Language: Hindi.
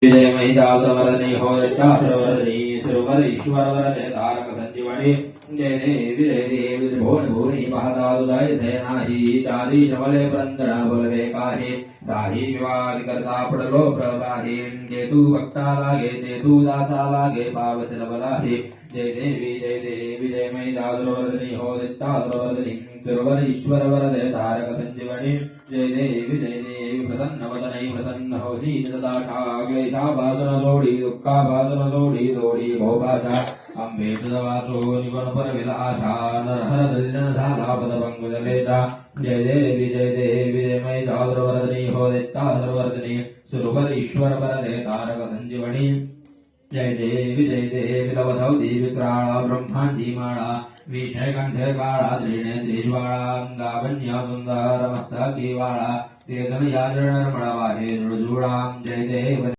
विजय महिषासुरवरदने होयितासुरवरदने सुरवर ईश्वरवरदने तारक संजीवनी जय देवी जय देवी भुवन भुवनि महदादुदय सेनाहि चारी चमले पुरंदर बोलवे काहि साहि विवाद करता पडलो प्रवाहि जेतु भक्ता लागे जेतु दासा लागे पावसिल बलाहि जय देवी जय महिषासुरवरदने होयितासुरवरदने सुरवर ईश्वरवरदने तारक संजीवनी जय देवी प्रसन्न वदनै प्रसन्न होसी सदा क्लेशा भासना सोडी दुःखा भासना सोडी सोडी भोपाशा अंबे वासो निवन पर विलासा नरहर दलिन झाला पदपंकुजलेचा जय देवी जय महिषासुरवरदने होदित्तासुरवरदने सुरवर ईश्वर वरदे तारक संजीवनी जय देवी लवधवती विक्राळा ब्रह्मांडी माळा विषय कंठ काळा त्रिणे त्रिज्वाळा गावन्या सुंदर मस्तकी वाळा ते धनुया निर्मळ वाहे रुजुळा जय देव